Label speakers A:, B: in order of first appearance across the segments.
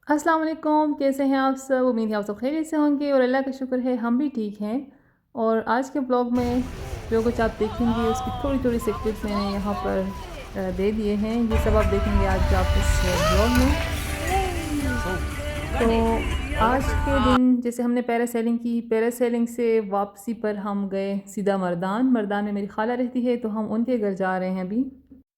A: अस्सलाम वालेकुम, कैसे हैं आप सब? उम्मीद है आप सब खैरियत से होंगे और अल्लाह का शुक्र है हम भी ठीक हैं। और आज के ब्लॉग में जो कुछ आप देखेंगे उसकी थोड़ी-थोड़ी से क्लिप्स मैंने यहाँ पर दे दिए हैं। ये सब आप देखेंगे आज आप इस ब्लॉग में। तो आज के दिन जैसे हमने पैरासेलिंग की, पैरासेलिंग से वापसी पर हम गए सीधा मर्दान। मर्दान में मेरी खाला रहती है तो हम उनके घर जा रहे हैं अभी।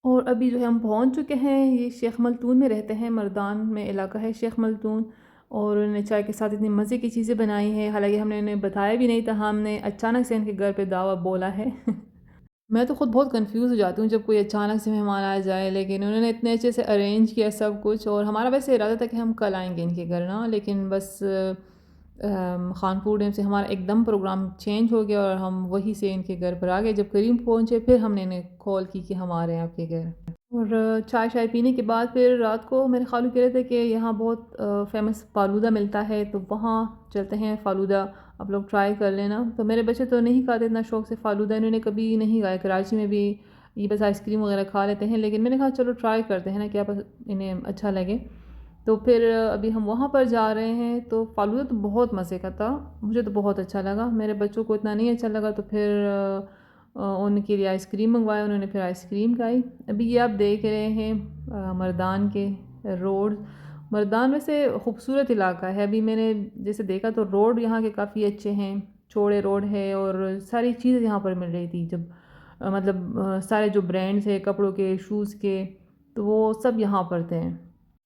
A: और अभी जो है हम पहुंच चुके हैं, ये शेख मलतून में रहते हैं, मर्दान में इलाका है शेख मलतून। और उन्होंने चाय के साथ इतनी मज़े की चीज़ें बनाई हैं, हालांकि हमने उन्हें बताया भी नहीं था, हमने अचानक से इनके घर पे दावा बोला है। मैं तो ख़ुद बहुत कंफ्यूज हो जाती हूँ जब कोई अचानक से मेहमान आ जाए, लेकिन उन्होंने इतने अच्छे से अरेंज किया सब कुछ। और हमारा वैसे इरादा था कि हम कल आएंगे इनके घर ना, लेकिन बस खानपुर डैम से हमारा एकदम प्रोग्राम चेंज हो गया और हम वहीं से इनके घर पर आ गए। जब करीब पहुँचे फिर हमने इन्हें कॉल की कि हम आ रहे हैं आपके घर। और चाय शाय पीने के बाद फिर रात को मेरे खालू कह रहे थे कि यहाँ बहुत फेमस फ़ालूदा मिलता है, तो वहाँ चलते हैं, फ़ालूदा आप लोग ट्राई कर लेना। तो मेरे बच्चे तो नहीं खाते इतना शौक़ से फ़ालूदा, इन्होंने कभी नहीं खाया। कराची में भी ये बस आइसक्रीम वगैरह खा लेते हैं, लेकिन मैंने कहा चलो ट्राई करते हैं ना, क्या पता इन्हें अच्छा लगे। तो फिर अभी हम वहाँ पर जा रहे हैं। तो फ़ालूदा तो बहुत मज़े का था, मुझे तो बहुत अच्छा लगा, मेरे बच्चों को इतना नहीं अच्छा लगा। तो फिर उनके लिए आइसक्रीम मंगवाया, उन्होंने फिर आइसक्रीम खाई। अभी ये आप देख रहे हैं मर्दान के रोड। मर्दान वैसे खूबसूरत इलाका है, अभी मैंने जैसे देखा तो रोड यहाँ के काफ़ी अच्छे हैं, चौड़े रोड है और सारी चीज़ें यहाँ पर मिल रही थी। जब सारे जो ब्रांड्स हैं कपड़ों के, शूज़ के, तो वो सब यहाँ पर थे।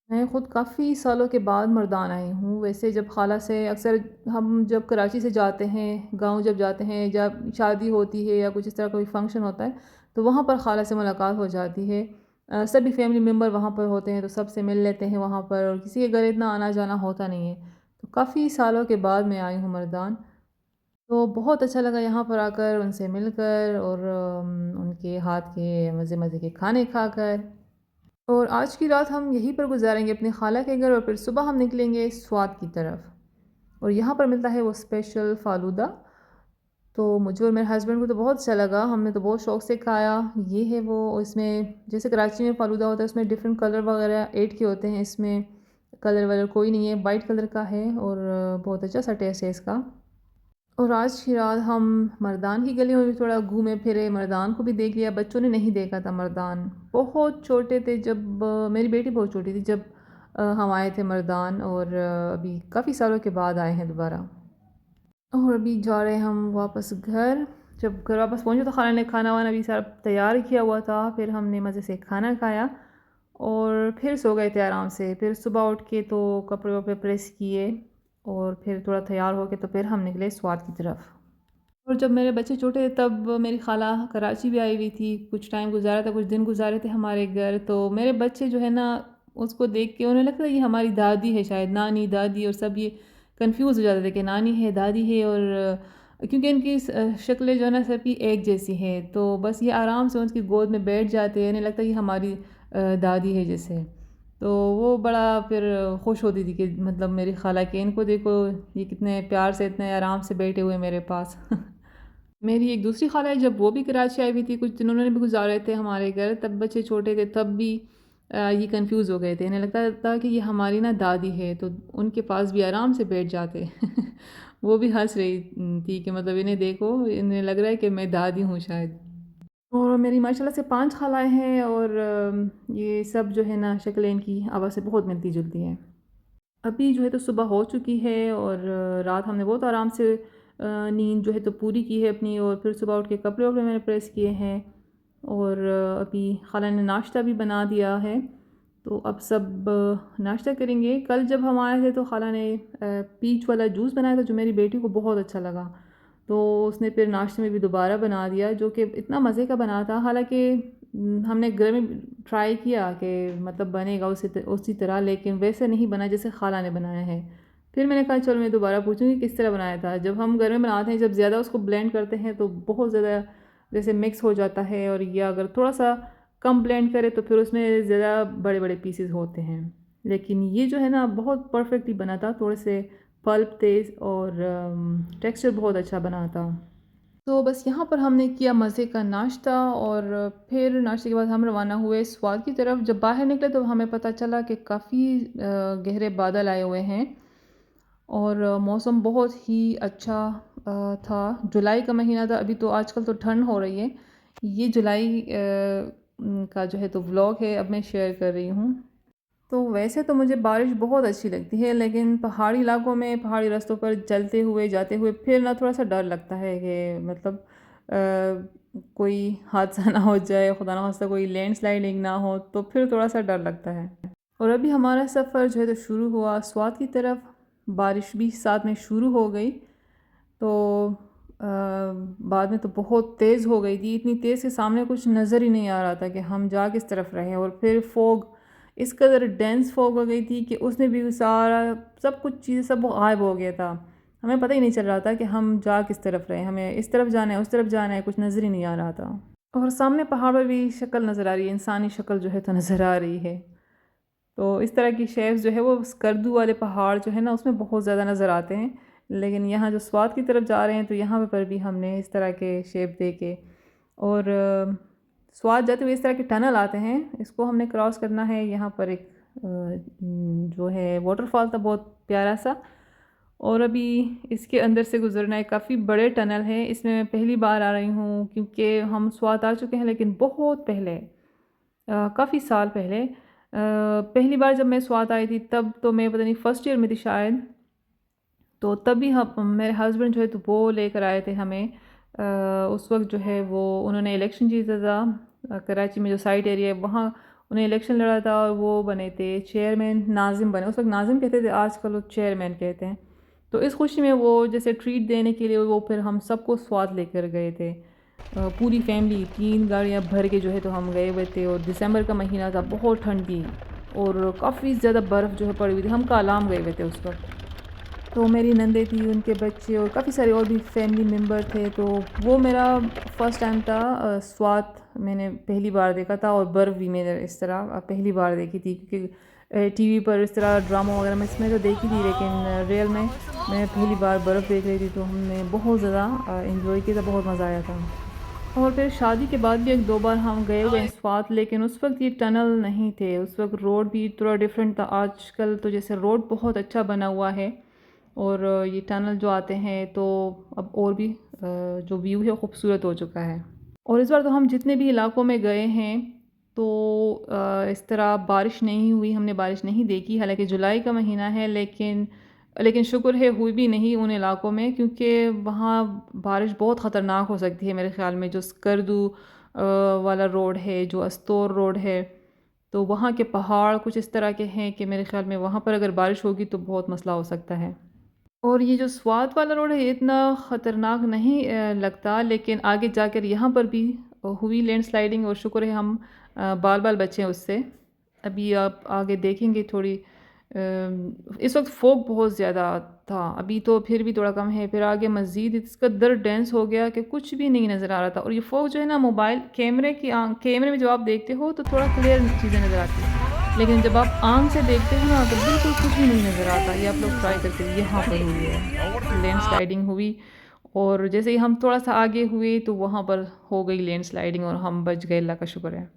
A: मैं ख़ुद काफ़ी सालों के बाद मर्दान आई हूँ। वैसे जब खाला से अक्सर हम जब कराची से जाते हैं, गांव जब जाते हैं, जब शादी होती है या कुछ इस तरह कोई फ़ंक्शन होता है, तो वहाँ पर खाला से मुलाकात हो जाती है। सभी फैमिली मेम्बर वहाँ पर होते हैं तो सबसे मिल लेते हैं वहाँ पर, और किसी के घर इतना आना जाना होता नहीं है। तो काफ़ी सालों के बाद मैं आई हूँ मर्दान। तो बहुत अच्छा लगा यहाँ पर आकर, उनसे मिलकर और उनके हाथ के मज़े मज़े के खाने खाकर। और आज की रात हम यहीं पर गुजारेंगे अपनी खाला के घर, और फिर सुबह हम निकलेंगे स्वात की तरफ। और यहाँ पर मिलता है वो स्पेशल फ़ालूदा। तो मुझे और मेरे हस्बैंड को तो बहुत अच्छा लगा, हमने तो बहुत शौक़ से खाया। ये है वो, इसमें जैसे कराची में फ़ालूदा होता है उसमें डिफरेंट कलर वगैरह ऐड किए होते हैं, इसमें कलर वलर कोई नहीं है, वाइट कलर का है और बहुत अच्छा सा टेस्ट है इसका। और आज की रात हम मर्दान की गली में भी थोड़ा घूमे फिरे, मर्दान को भी देख लिया। बच्चों ने नहीं देखा था मर्दान, बहुत छोटे थे जब मेरी बेटी बहुत छोटी थी जब हम आए थे मर्दान। और अभी काफ़ी सालों के बाद आए हैं दोबारा। और अभी जा रहे हैं हम वापस घर। जब घर वापस पहुँचे तो खाला ने खाना वाना भी सारा तैयार किया हुआ था, फिर हमने मज़े से खाना खाया और फिर सो गए थे आराम से। फिर सुबह उठ के तो कपड़े वपड़े प्रेस किए और फिर थोड़ा तैयार हो के तो फिर हम निकले स्वाद की तरफ। और जब मेरे बच्चे छोटे थे तब मेरी खाला कराची भी आई हुई थी, कुछ टाइम गुजारा था, कुछ दिन गुजारे थे हमारे घर। तो मेरे बच्चे जो है ना, उसको देख के उन्हें लगता है ये हमारी दादी है शायद, नानी दादी, और सब ये कंफ्यूज हो जाते थे कि नानी है दादी है। और क्योंकि इनकी शक्लें जो है ना सबकी एक जैसी है, तो बस ये आराम से उनकी गोद में बैठ जाते हैं, इन्हें लगता है ये हमारी दादी है जैसे। तो वो बड़ा फिर खुश होती थी कि मतलब मेरी खाला के इनको देखो, ये कितने प्यार से इतने आराम से बैठे हुए मेरे पास। मेरी एक दूसरी खाला है, जब वो भी कराची आई हुई थी, कुछ दिन उन्होंने भी गुजारे थे हमारे घर, तब बच्चे छोटे थे, तब भी ये कंफ्यूज हो गए थे, इन्हें लगता था कि ये हमारी ना दादी है, तो उनके पास भी आराम से बैठ जाते। वो भी हंस रही थी कि मतलब इन्हें देखो, इन्हें लग रहा है कि मैं दादी हूँ शायद। और मेरी माशाल्लाह से 5 खालाएँ हैं और ये सब जो है ना शक्लें इनकी आपस से बहुत मिलती जुलती हैं। अभी जो है तो सुबह हो चुकी है और रात हमने बहुत आराम से नींद जो है तो पूरी की है अपनी। और फिर सुबह उठ के कपड़े वपड़े मैंने प्रेस किए हैं और अभी खाला ने नाश्ता भी बना दिया है, तो अब सब नाश्ता करेंगे। कल जब हम आए थे तो खाला ने पीच वाला जूस बनाया था जो मेरी बेटी को बहुत अच्छा लगा, तो उसने फिर नाश्ते में भी दोबारा बना दिया, जो कि इतना मज़े का बना था। हालांकि हमने घर में ट्राई किया कि मतलब बनेगा उसी तरह, लेकिन वैसे नहीं बना जैसे खाला ने बनाया है। फिर मैंने कहा चलो मैं दोबारा पूछूंगी किस तरह बनाया था। जब हम घर में बनाते हैं, जब ज़्यादा उसको ब्लेंड करते हैं तो बहुत ज़्यादा जैसे मिक्स हो जाता है, और या अगर थोड़ा सा कम ब्लेंड करें तो फिर उसमें ज़्यादा बड़े बड़े पीसेस होते हैं। लेकिन ये जो है ना बहुत परफेक्टली बना था, थोड़े से पल्प थे और टेक्सचर बहुत अच्छा बना था। तो बस यहाँ पर हमने किया मज़े का नाश्ता और फिर नाश्ते के बाद हम रवाना हुए स्वाद की तरफ। जब बाहर निकले तो हमें पता चला कि काफ़ी गहरे बादल आए हुए हैं और मौसम बहुत ही अच्छा था। जुलाई का महीना था, अभी तो आजकल तो ठंड हो रही है। ये जुलाई का जो है तो व्लॉग है, अब मैं शेयर कर रही हूँ। तो वैसे तो मुझे बारिश बहुत अच्छी लगती है, लेकिन पहाड़ी इलाकों में पहाड़ी रास्तों पर चलते हुए जाते हुए फिर ना थोड़ा सा डर लगता है कि मतलब कोई हादसा ना हो जाए, खुदा ना खास्ता कोई लैंडस्लाइडिंग ना हो, तो फिर थोड़ा सा डर लगता है। और अभी हमारा सफ़र जो है तो शुरू हुआ स्वात की तरफ। बारिश भी साथ में शुरू हो गई, तो बाद में तो बहुत तेज़ हो गई थी, इतनी तेज़ के सामने कुछ नज़र ही नहीं आ रहा था कि हम जा किस तरफ रहे। और फिर फोग, इस कदर डेंस फोग हो गई थी कि उसने भी सारा सब कुछ चीज़ें सब गायब हो गया था। हमें पता ही नहीं चल रहा था कि हम जा किस तरफ रहे, हमें इस तरफ जाना है उस तरफ जाना है, कुछ नज़र ही नहीं आ रहा था। और सामने पहाड़ पर भी शक्ल नज़र आ रही है, इंसानी शक्ल जो है तो नज़र आ रही है। तो इस तरह की शेप्स जो है वो स्कर्दू वाले पहाड़ जो है ना उसमें बहुत ज़्यादा नज़र आते हैं, लेकिन यहाँ जो स्वात की तरफ जा रहे हैं तो यहाँ पर भी हमने इस तरह के शेप देखे। और स्वात जाते हुए इस तरह के टनल आते हैं, इसको हमने क्रॉस करना है। यहाँ पर एक जो है वाटरफॉल था बहुत प्यारा सा, और अभी इसके अंदर से गुज़रना है। काफ़ी बड़े टनल है, इसमें मैं पहली बार आ रही हूँ क्योंकि हम स्वात आ चुके हैं लेकिन बहुत पहले, काफ़ी साल पहले। पहली बार जब मैं स्वात आई थी तब तो मैं पता नहीं फ़र्स्ट ईयर में थी शायद, तो तभी हम मेरे हस्बैंड जो है तो वो लेकर आए थे हमें। उस वक्त जो है वो उन्होंने इलेक्शन जीता था, कराची में जो साइट एरिया है वहाँ उन्हें इलेक्शन लड़ा था और वो बने थे चेयरमैन, नाजिम बने। उस वक्त नाजिम कहते थे, आजकल वो चेयरमैन कहते हैं। तो इस खुशी में वो जैसे ट्रीट देने के लिए वो फिर हम सबको स्वाद लेकर गए थे, पूरी फैमिली 3 गाड़ियाँ भर के जो है तो हम गए हुए थे। और दिसंबर का महीना था, बहुत ठंड थी और काफ़ी ज़्यादा बर्फ़ जो है पड़ी हुई थी। हम कालाम गए हुए थे उस वक्त। तो मेरी नंदे थी, उनके बच्चे और काफ़ी सारे और भी फैमिली मेम्बर थे। तो वो मेरा फ़र्स्ट टाइम था, स्वात मैंने पहली बार देखा था और बर्फ़ भी मैंने इस तरह पहली बार देखी थी, क्योंकि टीवी पर इस तरह ड्रामा वगैरह में इसमें तो देखी थी, लेकिन रियल में मैं पहली बार बर्फ़ देख रही थी। तो हमने बहुत ज़्यादा इन्जॉय किया था, बहुत मज़ा आया था। और फिर शादी के बाद भी 1-2 बार हम गए हुए हैं स्वात, लेकिन उस वक्त ये टनल नहीं थे, उस वक्त रोड भी थोड़ा डिफरेंट था। आजकल तो जैसे रोड बहुत अच्छा बना हुआ है और ये टनल जो आते हैं तो अब और भी जो व्यू है खूबसूरत हो चुका है। और इस बार तो हम जितने भी इलाकों में गए हैं तो इस तरह बारिश नहीं हुई, हमने बारिश नहीं देखी। हालांकि जुलाई का महीना है, लेकिन लेकिन शुक्र है हुई भी नहीं उन इलाकों में, क्योंकि वहाँ बारिश बहुत ख़तरनाक हो सकती है मेरे ख़्याल में। जो स्कर्दू वाला रोड है, जो अस्तोर रोड है, तो वहाँ के पहाड़ कुछ इस तरह के हैं कि मेरे ख़्याल में वहाँ पर अगर बारिश होगी तो बहुत मसला हो सकता है। और ये जो स्वात वाला रोड है ये इतना ख़तरनाक नहीं लगता, लेकिन आगे जाकर यहाँ पर भी हुई लैंडस्लाइडिंग और शुक्र है हम बाल बाल बचे हैं उससे। अभी आप आगे देखेंगे थोड़ी इस वक्त फोग बहुत ज़्यादा था, अभी तो फिर भी थोड़ा कम है। फिर आगे मज़ीद इसका दर डेंस हो गया कि कुछ भी नहीं नज़र आ रहा था। और ये फोग जो है ना, मोबाइल कैमरे में जब आप देखते हो तो थोड़ा क्लियर चीज़ें नज़र आती हैं, लेकिन जब आप आँख से देखते हो ना तो बिल्कुल कुछ भी नहीं नज़र आता। ये आप लोग ट्राई करके, यहाँ पर हुई है लैंडस्लाइडिंग हुई। और जैसे ही हम थोड़ा सा आगे हुए तो वहाँ पर हो गई लैंडस्लाइडिंग और हम बच गए, अल्लाह का शुक्र है।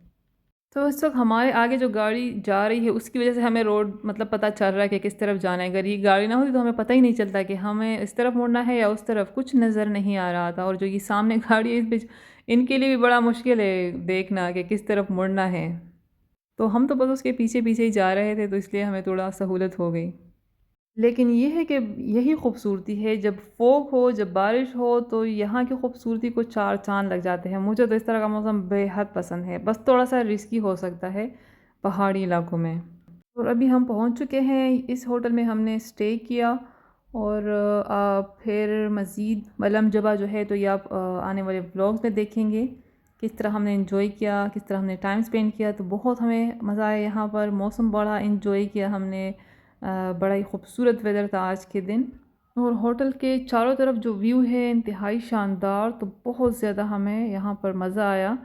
A: तो इस वक्त हमारे आगे जो गाड़ी जा रही है उसकी वजह से हमें रोड मतलब पता चल रहा है कि किस तरफ जाना है। अगर ये गाड़ी ना होती तो हमें पता ही नहीं चलता कि हमें इस तरफ मुड़ना है या उस तरफ, कुछ नज़र नहीं आ रहा था। और जो ये सामने गाड़ी है इस बीच, इनके लिए भी बड़ा मुश्किल है देखना कि किस तरफ मुड़ना है। तो हम तो बस उसके पीछे पीछे ही जा रहे थे, तो इसलिए हमें थोड़ा सहूलत हो गई। लेकिन ये है कि यही खूबसूरती है, जब फोग हो, जब बारिश हो, तो यहाँ की खूबसूरती को चार चाँद लग जाते हैं। मुझे तो इस तरह का मौसम बेहद पसंद है, बस थोड़ा सा रिस्की हो सकता है पहाड़ी इलाकों में। और अभी हम पहुँच चुके हैं, इस होटल में हमने स्टे किया। और फिर मज़ीद मलम जबा जो है तो ये आप आने वाले व्लॉग्स में देखेंगे किस तरह हमने इंजॉय किया, किस तरह हमने टाइम स्पेंड किया। तो बहुत हमें मज़ा आया यहाँ पर, मौसम बड़ा इंजॉय किया हमने, बड़ा ही खूबसूरत वेदर था आज के दिन। और होटल के चारों तरफ जो व्यू है इंतहाई शानदार, तो बहुत ज़्यादा हमें यहाँ पर मज़ा आया।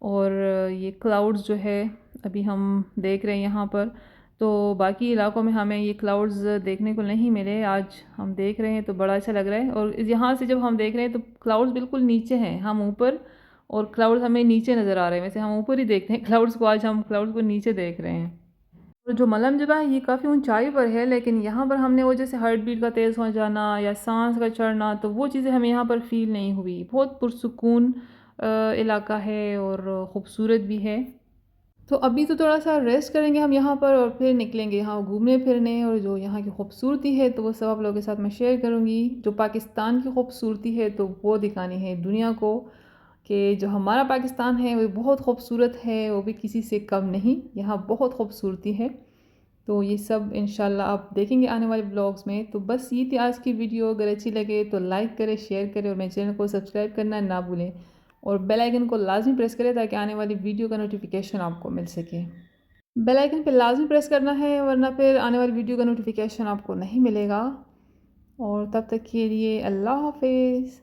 A: और ये क्लाउड्स जो है अभी हम देख रहे हैं यहाँ पर, तो बाकी इलाकों में हमें ये क्लाउड्स देखने को नहीं मिले। आज हम देख रहे हैं तो बड़ा अच्छा लग रहा है। और यहाँ से जब हम देख रहे हैं तो क्लाउड्स बिल्कुल नीचे हैं, हम ऊपर और क्लाउड्स हमें नीचे नज़र आ रहे हैं। वैसे हम ऊपर ही देखते हैं क्लाउड्स को, आज हम क्लाउड्स को नीचे देख रहे हैं। और जो मलम जबा है ये काफ़ी ऊंचाई पर है, लेकिन यहाँ पर हमने वो जैसे हार्ट बीट का तेज़ हो जाना या सांस का चढ़ना, तो वो चीज़ें हमें यहाँ पर फ़ील नहीं हुई। बहुत पुरसुकून इलाका है और ख़ूबसूरत भी है। तो अभी तो थोड़ा सा रेस्ट करेंगे हम यहाँ पर और फिर निकलेंगे यहाँ घूमने फिरने, और जो यहाँ की खूबसूरती है तो वो सब आप लोगों के साथ मैं शेयर करूँगी। जो पाकिस्तान की खूबसूरती है तो वो दिखानी है दुनिया को, कि जो हमारा पाकिस्तान है वो बहुत खूबसूरत है, वो भी किसी से कम नहीं, यहाँ बहुत खूबसूरती है। तो ये सब इंशाल्लाह आप देखेंगे आने वाले ब्लॉग्स में। तो बस ये थी आज की वीडियो। अगर अच्छी लगे तो लाइक करें, शेयर करें और मेरे चैनल को सब्सक्राइब करना ना भूलें, और बेल आइकन को लाजमी प्रेस करें ताकि आने वाली वीडियो का नोटिफिकेशन आपको मिल सके। बेल आइकन पे लाजमी प्रेस करना है, वरना फिर आने वाली वीडियो का नोटिफिकेशन आपको नहीं मिलेगा। और तब तक के लिए अल्लाह हाफिज़।